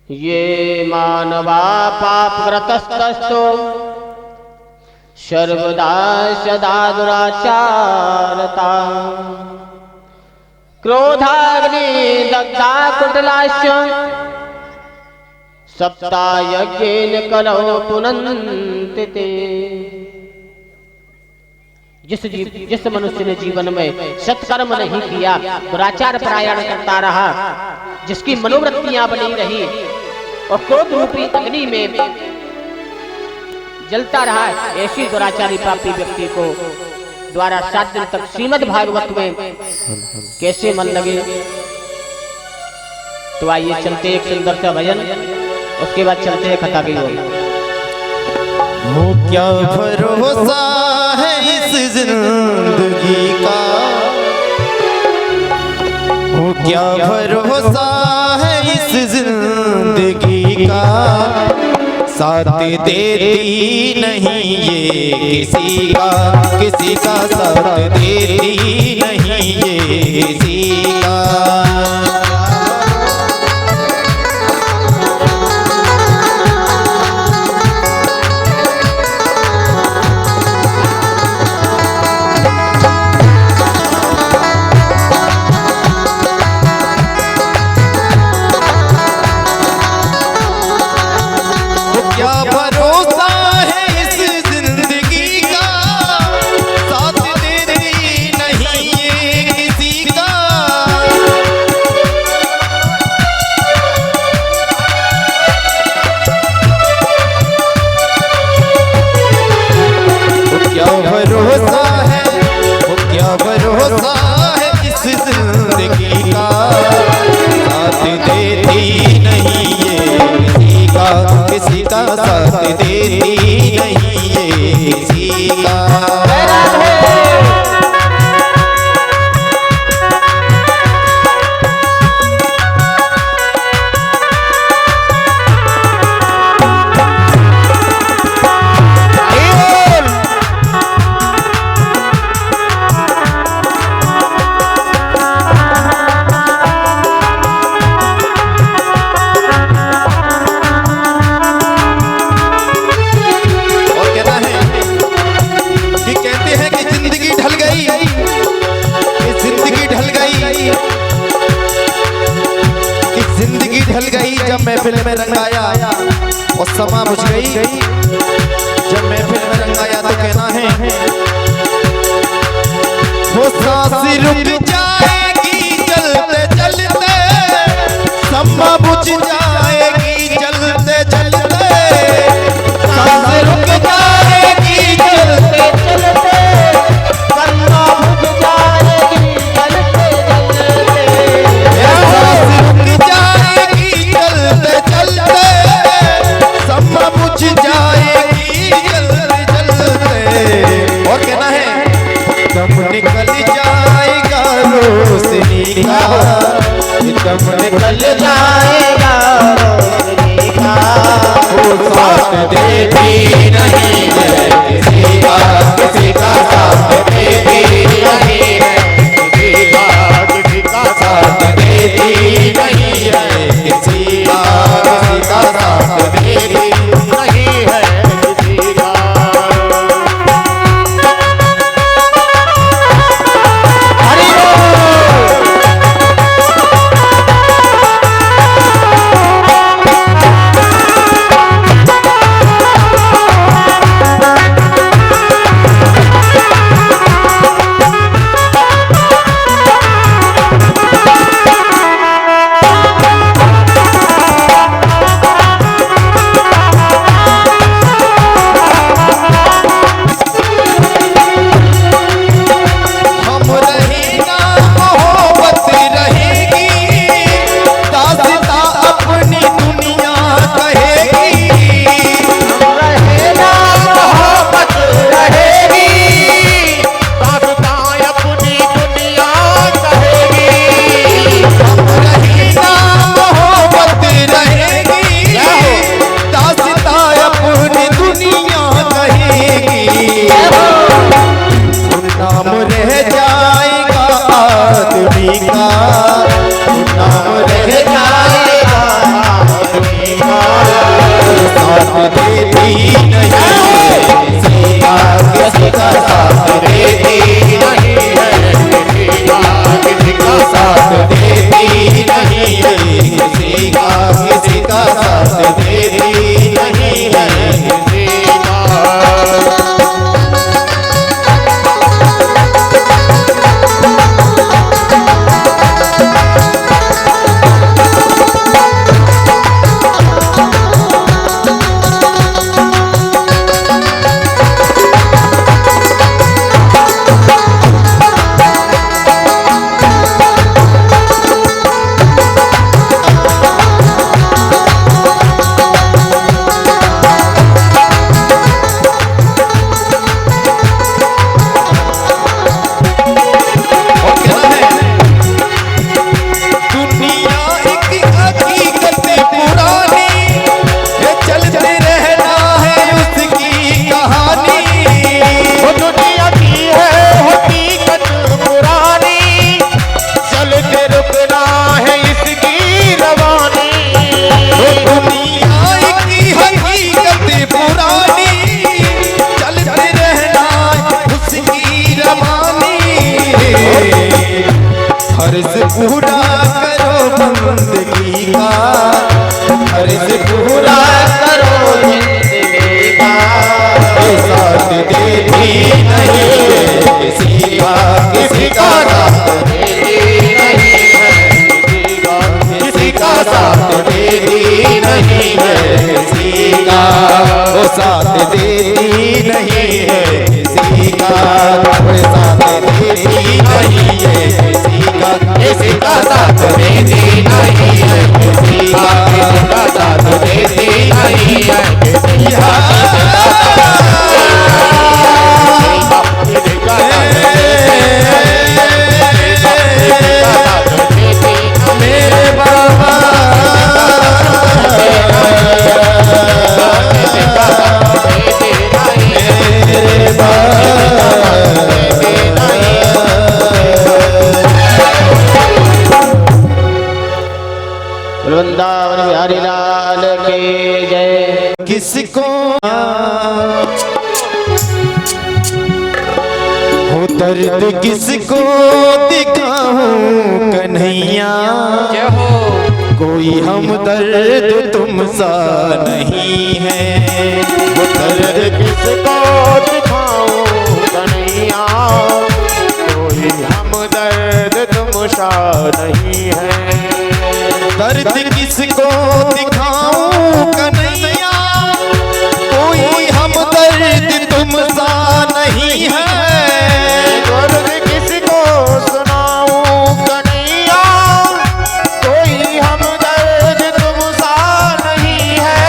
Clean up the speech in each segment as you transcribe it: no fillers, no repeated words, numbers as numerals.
ये मानवा पापग्रतस्तस्थो सर्वदा सदा दुराचारता क्रोधाग्नि दग्धा कुटिलाश्च सप्तायज्ञेन कलौ पुनन्ति ते। जिस मनुष्य ने जीवन में सत्कर्म नहीं किया, दुराचार परायण करता रहा, जिसकी मनोवृत्तियां बनी रही और क्रोध रूपी अग्नि में जलता रहा, ऐसी दुराचारी पापी व्यक्ति को द्वारा 7 दिन तक श्रीमद् भागवत में कैसे मन लगे। तो आइए चलते एक सुंदर सा भजन, उसके बाद चलते हैं कथा की ओर। हो क्या भरोसा है इस जिंदगी का, हो क्या भरोसा है इस जिंदगी का, साथ देती नहीं ये किसी का, किसी का साथ देती नहीं ये किसी का। किसी का साथ देती नहीं ये किसी का। जब महफिल में रंग आया और समा बुझ गई, जब महफिल में रंग आया तो कहना है वो सांस रुक जाएगी चलते चलते, समा बुझ जाएगी चलते चलते, सांस रुक जाएगी चलते चलते, समा बुझ जाएगी चलते चलते, सांस रुक जाएगी चलते चलते, समा बुझ जाएगी चलते चलते। और कहना है दम निकल जाएगा रोशनी का, दम निकल जाएगा रोशनी का, वो साथ देती नहीं है किसी का, किसी का साथ देती नहीं है किसी का, किसी का साथ देती नहीं है किसी का, किसी का साथ देती नहीं है किसी का। साथ देती नहीं है किसी का, खबर साथ देती नहीं है किसी का साथ देती नहीं है किसी का साथ देती नहीं है किसी मेरे बाबा वृंदावन बिहारी लाल की जय। किसको हो दर्द किसको दिखाऊं कन्हैया, कोई हमदर्द तुम सा नहीं है। वो दर्द किसको दिखाऊं कन्हैया, कोई हमदर्द तुम सा नहीं है। दर्द किसको दिखाऊं कन्हैया, कोई हमदर्द तुम सा नहीं है। दर्द किसको सुनाऊं कन्हैया, कोई हमदर्द तुम सा नहीं है।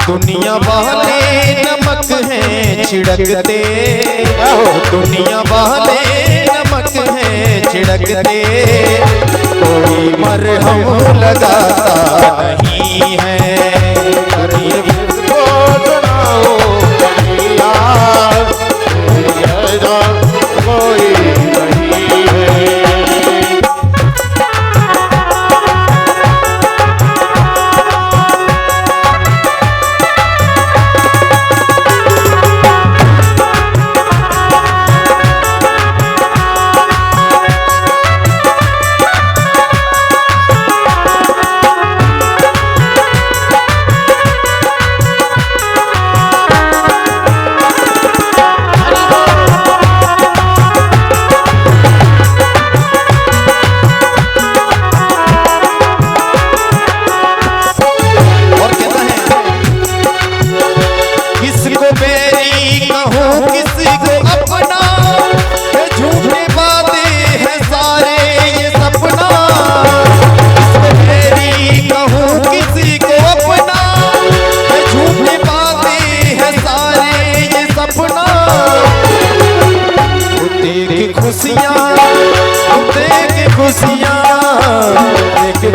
दुनिया वाले नमक हैं छिड़कते, दुनिया वाले नमक हैं छिड़कते, कोई मरहम लगाता नहीं है। किसको सुनाओ कन्हैया, कोई नहीं है।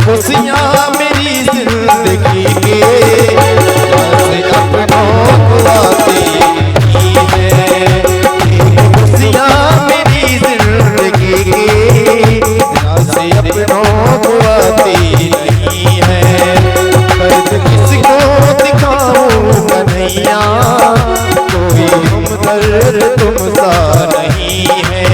खुशियाँ मेरी जिंदगी के अपनों को आती है। खुशियाँ मेरी जिंदगी के अपनों को आती नहीं है। दर्द किसको दिखाऊं कन्हैया, कोई हमदर्द तुम सा नहीं है।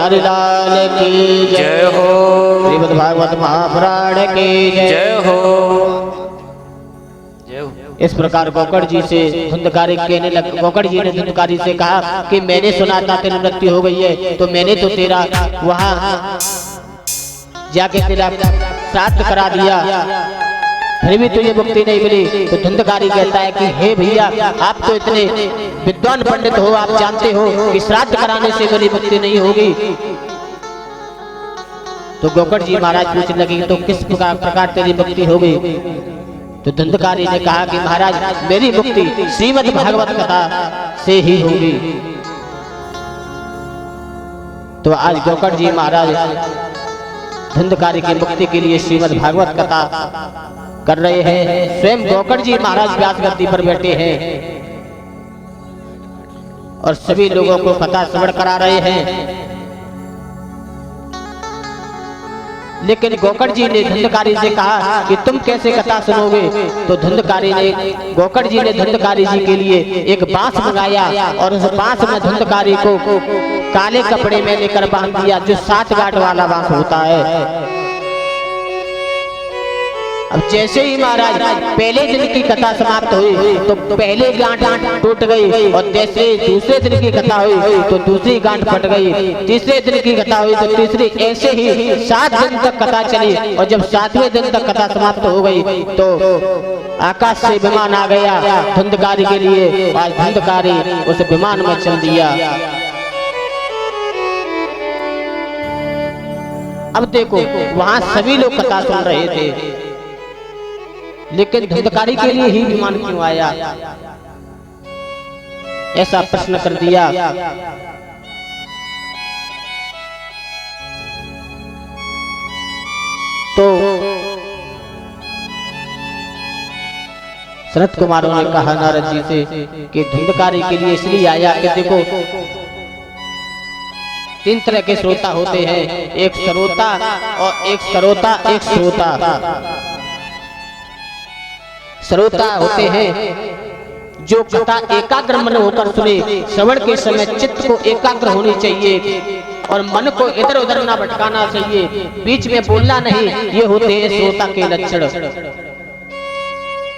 हरि लाल की जय हो। श्रीमद् भागवत महापुराण की जय हो। इस प्रकार गोकर्ण जी से धुंधकारी कहने लग, गोकर्ण जी ने धुंधकारी से कहा कि मैंने सुना था तेरी मृत्यु हो गई है, तो मैंने तो तेरा वहां जाके तेरा श्राद्ध करा दिया, फिर भी तुझे मुक्ति नहीं मिली। तो धुंधकारी कहता है कि हे भैया, आप तो इतने विद्वान पंडित हो, आप जानते हो कि श्राद्ध कराने से मेरी मुक्ति नहीं होगी। तो गोकर्ण जी महाराज पूछने लगे तो किस प्रकार तेरी मुक्ति होगी? तो धुंधकारी ने कहा कि महाराज मेरी मुक्ति श्रीमद् भागवत कथा से ही होगी। तो आज गोकर्ण जी महाराज धुंधकारी की मुक्ति के लिए श्रीमद् भागवत कथा कर रहे हैं। स्वयं गोकर्ण जी महाराज व्यास गद्दी पर बैठे हैं और सभी लोगों को कथा श्रवण करा रहे हैं। लेकिन गोकर्ण जी ने धुंधकारी से कहा कि तुम कैसे कथा सुनोगे? तो गोकर्ण जी ने धुंधकारी जी के लिए एक बांस मंगाया और उस बांस में धुंधकारी को काले कपड़े में लेकर बांध दिया, जो 7 गांठ वाला बांस होता है। अब जैसे ही महाराज पहले दिन की कथा समाप्त हुई तो पहले गांठ टूट गई, और जैसे दूसरे दिन की कथा हुई तो दूसरी गांठ फट गई, तीसरे दिन की कथा हुई तो तीसरी, ऐसे ही 7 दिन तक कथा चली। और जब 7वें दिन तक कथा समाप्त हो गई तो आकाश से विमान आ गया धुंधकारी के लिए। आज धुंधकारी उस विमान में चल दिया। अब देखो वहां सभी लोग कथा सुन रहे थे, लेकिन धुंधकारी के लिए ही विमान क्यों आया? ऐसा प्रश्न कर दिया। तो सनत कुमारों ने कहा नारद जी से कि धुंधकारी के लिए इसलिए आया कि देखो 3 तरह के श्रोता होते हैं, एक श्रोता और एक श्रोता, एक श्रोता। श्रोता होते हैं जो कथा एकाग्र मन होकर सुने। श्रवण के समय चित्त को एकाग्र होनी चाहिए और मन को इधर उधर ना भटकाना चाहिए, बीच में बोलना नहीं। ये होते हैं श्रोता के लक्षण।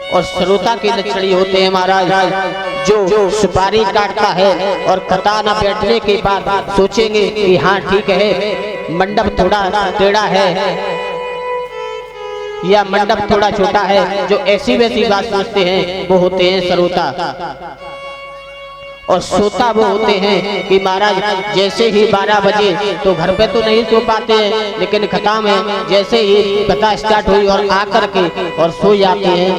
और श्रोता के लक्षण ये होते हैं महाराज जो सुपारी काटता है और कथा न बैठने के बाद सोचेंगे कि हाँ ठीक है, मंडप थोड़ा टेढ़ा है या मंडप थोड़ा छोटा है, जो ऐसी वैसी बात सोचते हैं, वो होते हैं श्रोता। और श्रोता वो होते हैं कि महाराज जैसे ही 12 बजे तो घर पे तो नहीं सो पाते हैं, लेकिन कथा में जैसे ही कथा स्टार्ट हुई और आकर के और सो जाते हैं,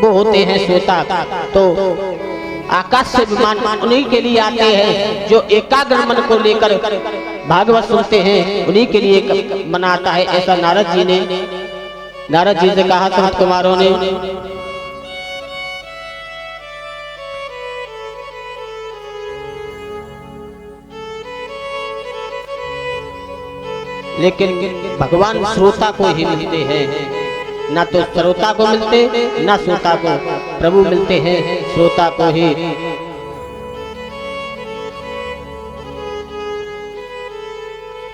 वो होते हैं श्रोता। तो आकाश से विमान उन्हीं के लिए आते हैं जो एकाग्र मन को लेकर भागवत सुनते हैं, उन्हीं के लिए मन आता है। ऐसा नारद जी से कहा सनत कुमारों ने। लेकिन भगवान श्रोता को ही मिलते हैं, ना तो श्रोता को मिलते ना श्रोता को प्रभु मिलते हैं, श्रोता को ही।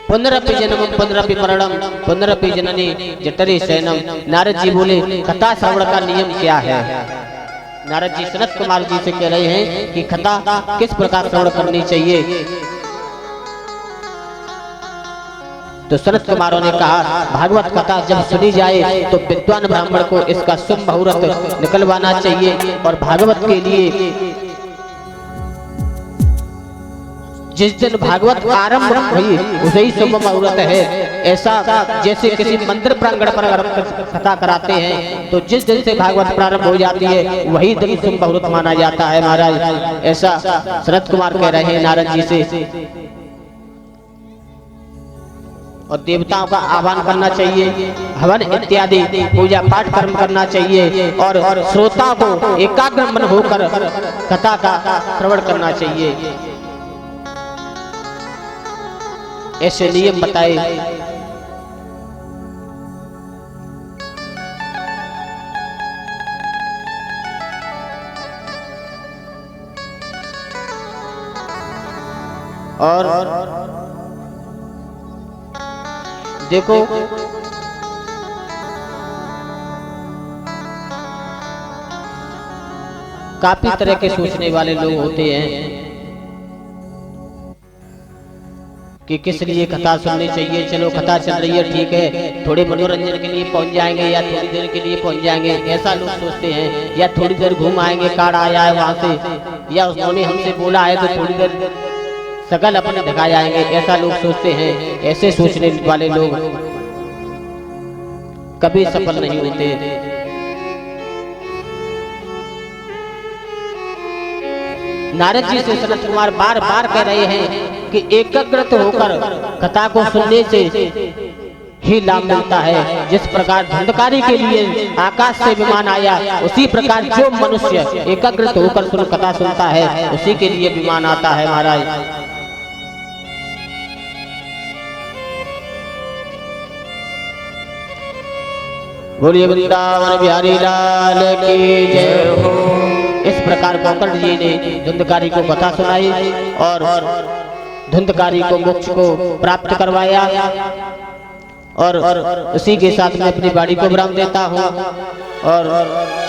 पुनरपि जन्मम पुनरपि मरणम पुनरपि जननी जठरे शयनम। नारद जी बोले कथा श्रवण का नियम क्या है? नारद जी सनत कुमार जी से कह रहे हैं कि कथा किस प्रकार श्रवण करनी चाहिए। तो सनत कुमारों ने कहा भागवत कथा जब सुनी जाए तो विद्वान ब्राह्मण को इसका शुभ मुहूर्त निकलवाना चाहिए, और भागवत के लिए जिस दिन भागवत आरंभ हुई उसे ही शुभ मुहूर्त है। ऐसा जैसे किसी मंदिर प्रांगण पर अगर कथा कराते हैं तो जिस दिन से भागवत प्रारंभ हो जाती है वही दिन शुभ मुहूर्त माना जाता है महाराज। ऐसा सनत कुमार कह रहे हैं नारद जी से। और देवताओं का आह्वान करना चाहिए, हवन इत्यादि पूजा पाठ कर्म करना चाहिए, और श्रोताओं को एकाग्र मन होकर कथा का श्रवण करना चाहिए। ऐसे नियम बताए। और देखो काफी तरह के सोचने वाले लोग होते हैं कि किस लिए कथा सुननी चाहिए। चलो कथा चल रही है ठीक है, थोड़े मनोरंजन के लिए पहुंच जाएंगे या थोड़ी देर के लिए पहुंच जाएंगे, ऐसा लोग सोचते हैं। या थोड़ी देर घूम आएंगे, कार्ड आया है वहां से, या उन्होंने हमसे बोला है तो थोड़ी देर सकल अपने दिखा जाएंगे, ऐसा लोग सोचते हैं। ऐसे सोचने वाले लोग कभी सफल नहीं होते। नारद जी से सनत कुमार बार बार कह रहे हैं कि एकाग्रत होकर कथा को सुनने से ही लाभ मिलता है। जिस प्रकार धुंधकारी के लिए आकाश से विमान आया, उसी प्रकार जो मनुष्य एकाग्रत होकर सुन कथा सुनता है उसी के लिए विमान आता है महाराज। बोलिए वृंदावन बिहारी लाल की जय हो। इस प्रकार गोकर्ण जी ने धुंधकारी को कथा सुनाई और धुंधकारी को मोक्ष को प्राप्त करवाया। और उसी के साथ में अपनी बाड़ी को विराम देता हूँ और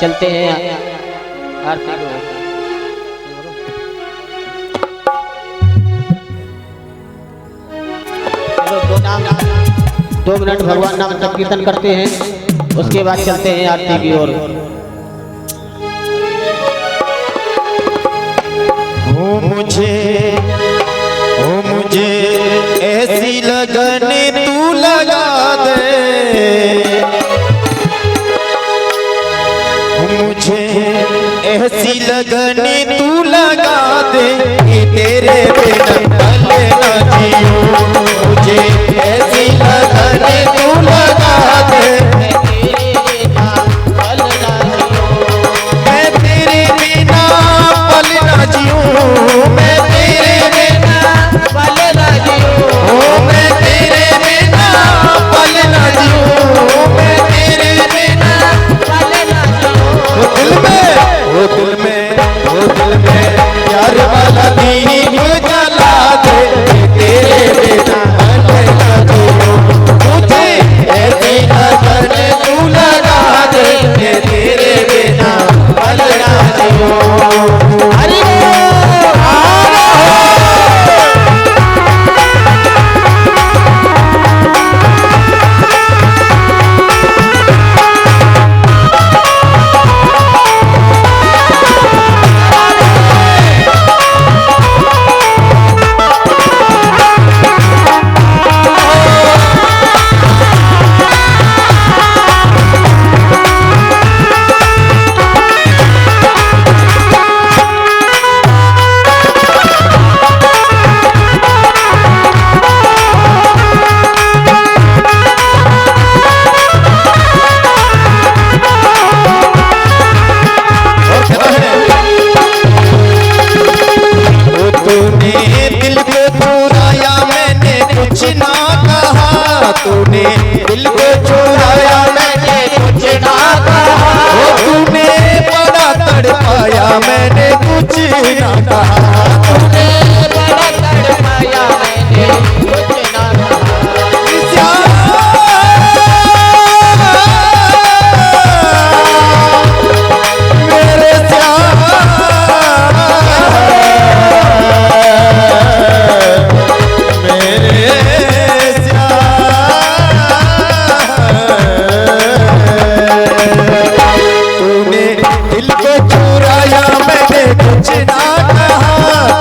चलते हैं आरती को। चलो 2 मिनट भगवान नाम संकीर्तन करते हैं, उसके बाद चलते हैं आरती की ओर। मुझे ऐसी लगन तू लगा दे, मुझे ऐसी लगन तू लगा दे कि तेरे बिना पल न जियूं। मुझे ऐसी लगन तू लगा दे, मैं तेरे बिना पल न जियूं। मैं तेरे बिना पल न जियूं। मैं तेरे बिना पल न जियूं। मैं तेरे बिना पल न जियूं। दिल में प्यार वाला दीप जला दे, तेरे बिना पल न जियूं। मुझे ऐसी लगन तू लगा दे, तेरे बिना पल न जियूं। हरि तूने दिल को चुराया, मैंने कुछ ना कहा। तूने बड़ा तड़पाया, मैंने कुछ ना कहा। तूने बड़ा तड़पाया, मैंने कुछ ना कहा। मेरे कुछ ना कहा।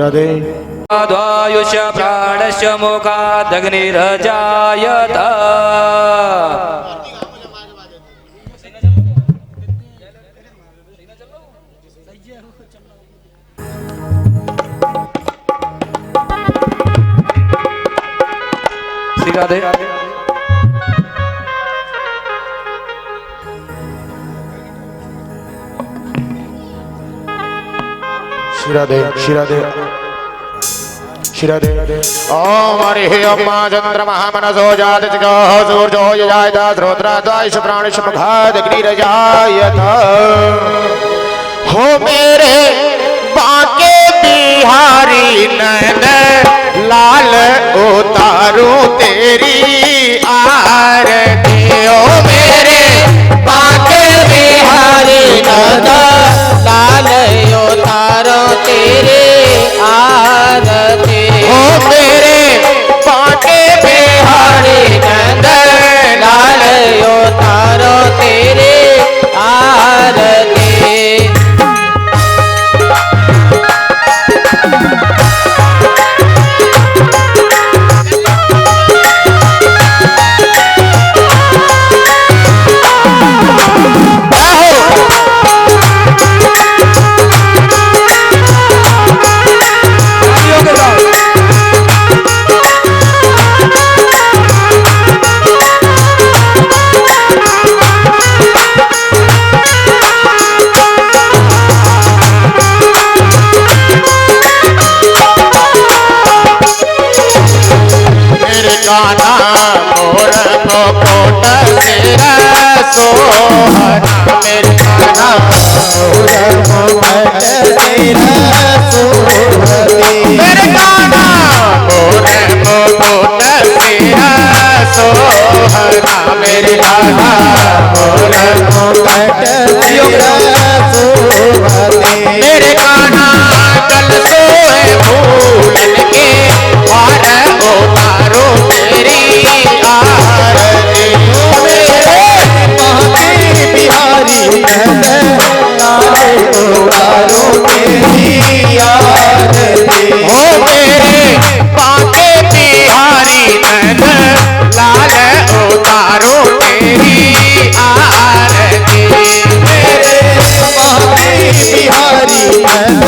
राधे। द्वायुष प्राणस्य मुखादग्निरजायत। राधे शिराधे शिराधे शिराधे। ओम हरि अम्मा चंद्रमा मनसो जातको सूर्यो यजायत श्रोत्राद्वायुष प्राणिष मुखादग्निरजायत। हो मेरे बांके बिहारी नैन लाल उतारूं तेरी आरती। ओ मेरे बांके बिहारी नैन लाल उतारो तेरे आरती। ओ मेरे बांके बिहारी नैन लाल उतारो तेरे आरती। काना मोर मुकुट सिर सोहन। मेरे काना मोर मुकुट सिर सोहती। मेरे काना मोर मुकुट सिर सोहना। मेरे काना मोर मुकुट सिर सोहती। मेरे काना कल सोए फूलन के हार उतारो तेरी आरती। मेरे बांके बिहारी नैन लाल उतारो तेरी आरती। ओ मेरे बांके बिहारी नैन लाल उतारो तेरी आरती। मेरे बांके बिहारी नैन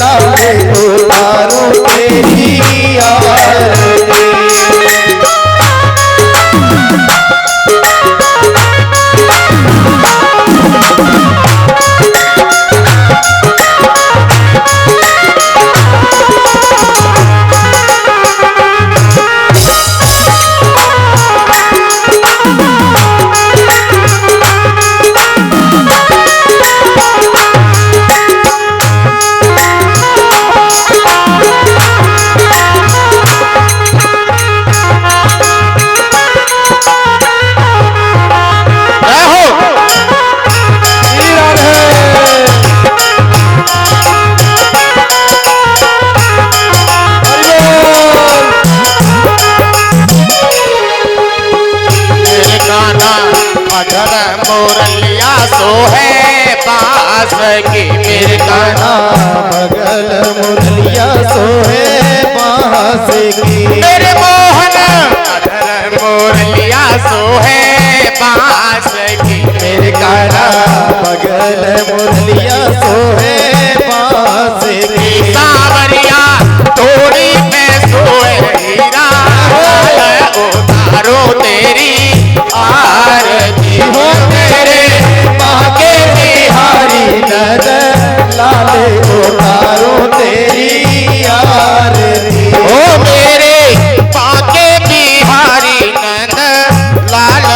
लाल उतारो तेरी आरती। मोरलिया सो है पास की। मेरे काना बगल मुरलिया सो है पास की। मेरे मोहन अधर मोरलिया सो है पास की। मेरे काना बगल मुरलिया सो है पास की। सावरिया तोड़ी पे सोए हीरा उतारो तेरी आरती। हो मेरे बांके बिहारी नैन लाल उतारो तेरी आरती। हो मेरे बांके बिहारी नैन लाल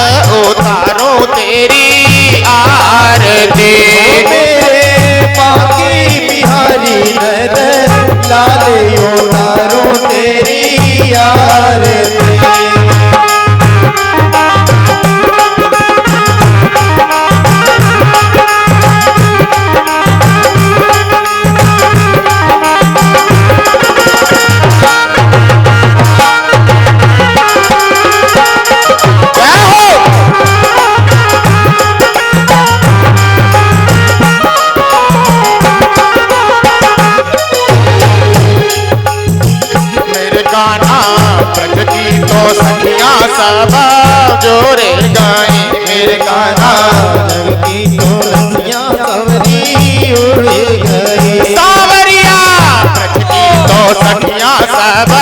सखियां सब जोरे गाए मेरे कान्हा जग की तो रसियां सवरी उड़ गई सावरिया ब्रज की तो सखियां सब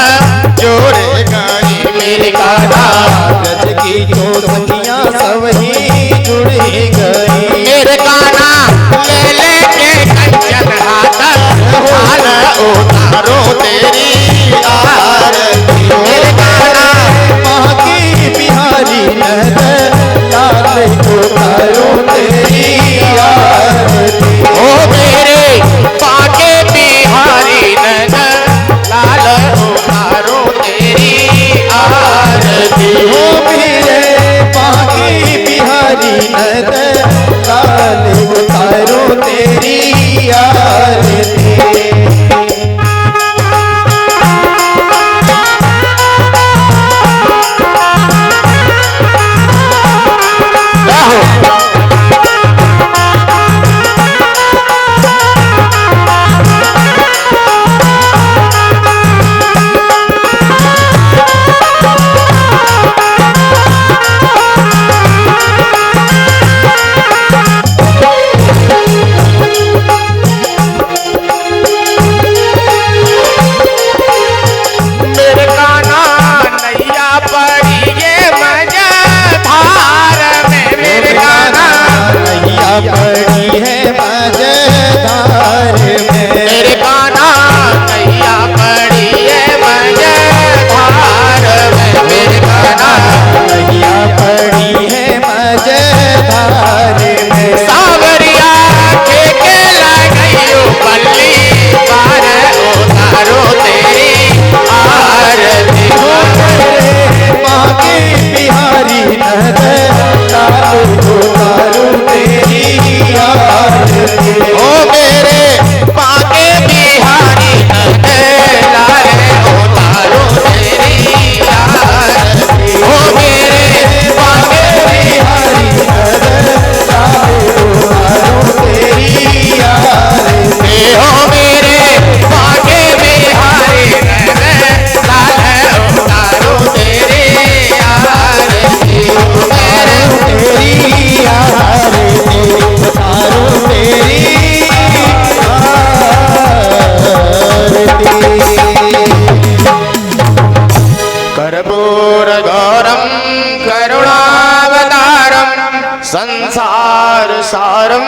जोरे गाए मेरे कान्हा ब्रज की तो सखियां सवरी जुड़ गई मेरे कान्हा ले लेके कंचन हाथ हाल उतारो तेरी आरती मेरे कान्हा माँ की बिहारी नजर लाल उतारो तेरी आरती ओ मेरे बाके बिहारी नजर लाल उतारो तेरी आरती ओ मेरे बाके बिहारी नजर लाल उतारो तेरी आरती पड़ी है मजेदार में मेरे कान्हा नैया पड़ी है मजेदार में मेरे कान्हा नैया पड़ी है मजेदार में सावरिया के लगाइयो बल्ली पार उतारो तेरी आरती हो तेरे माँ के बिहारी नजर लाल उतारो तेरी ओ मेरे बाके बिहारी लाल उतारो तेरी आरती ओ मेरे बाके बिहारी लाल उतारो तेरी आरती ओ मेरे बाके बिहारी लाल उतारो तेरी आरती मेरे तेरी आरती उतारो तेरी कर्पूर गौरम करुणावतारम संसार सारम